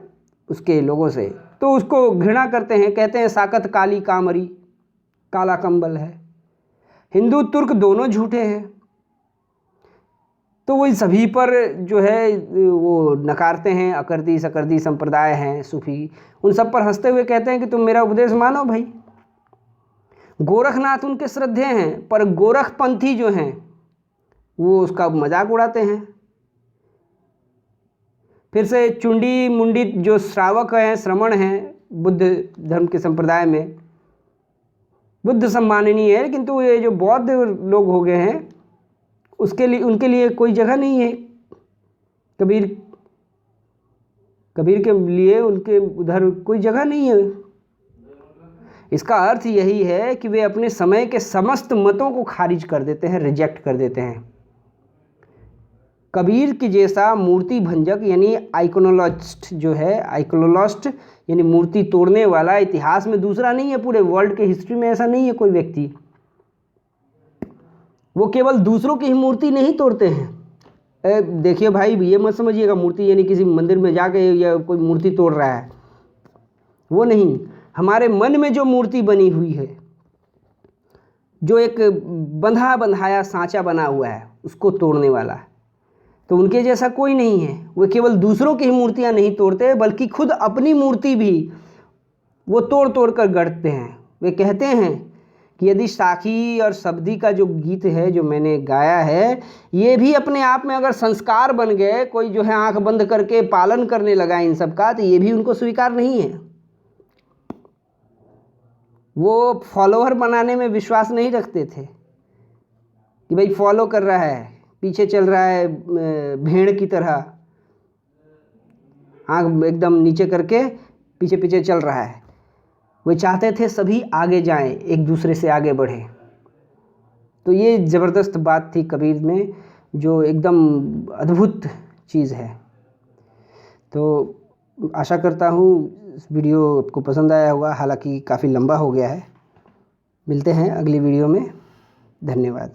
उसके लोगों से, तो उसको घृणा करते हैं। कहते हैं साकत काली कामरी, काला कंबल है। हिंदू तुर्क दोनों झूठे हैं। तो वही सभी पर जो है वो नकारते हैं। अकर्दी सकर्दी संप्रदाय हैं, सूफी, उन सब पर हंसते हुए कहते हैं कि तुम मेरा उपदेश मानो भाई। गोरखनाथ उनके श्रद्धेय हैं, पर गोरखपंथी जो हैं वो उसका मजाक उड़ाते हैं। फिर से चुंडी मुंडी जो श्रावक हैं, श्रमण हैं, बुद्ध धर्म के संप्रदाय में बुद्ध सम्माननीय है, किंतु ये जो बौद्ध लोग हो गए हैं उसके लिए, उनके लिए कोई जगह नहीं है। कबीर के लिए उनके उधर कोई जगह नहीं है। इसका अर्थ यही है कि वे अपने समय के समस्त मतों को खारिज कर देते हैं, रिजेक्ट कर देते हैं। कबीर की जैसा मूर्ति भंजक यानी आइकोनोलॉजिस्ट जो है, आइकोनोलॉजिस्ट यानी मूर्ति तोड़ने वाला इतिहास में दूसरा नहीं है। पूरे वर्ल्ड के हिस्ट्री में ऐसा नहीं है कोई व्यक्ति। वो केवल दूसरों की ही मूर्ति नहीं तोड़ते हैं। देखिए भाई, ये मत समझिएगा मूर्ति यानी किसी मंदिर में जाके या कोई मूर्ति तोड़ रहा है, वो नहीं। हमारे मन में जो मूर्ति बनी हुई है, जो एक बंधा बंधाया सांचा बना हुआ है, उसको तोड़ने वाला है। तो उनके जैसा कोई नहीं है। वे केवल दूसरों की ही मूर्तियां नहीं तोड़ते, बल्कि खुद अपनी मूर्ति भी वो तोड़ तोड़ कर गढ़ते हैं। वे कहते हैं कि यदि साखी और शब्दी का जो गीत है जो मैंने गाया है, ये भी अपने आप में अगर संस्कार बन गए, कोई जो है आंख बंद करके पालन करने लगा इन सब का, तो ये भी उनको स्वीकार नहीं है। वो फॉलोअर बनाने में विश्वास नहीं रखते थे कि भाई फॉलो कर रहा है, पीछे चल रहा है भेड़ की तरह, आंख एकदम नीचे करके पीछे पीछे चल रहा है। वे चाहते थे सभी आगे जाएं, एक दूसरे से आगे बढ़ें। तो ये ज़बरदस्त बात थी कबीर में, जो एकदम अद्भुत चीज़ है। तो आशा करता हूँ इस वीडियो आपको पसंद आया होगा, हालांकि काफ़ी लंबा हो गया है। मिलते हैं अगली वीडियो में। धन्यवाद।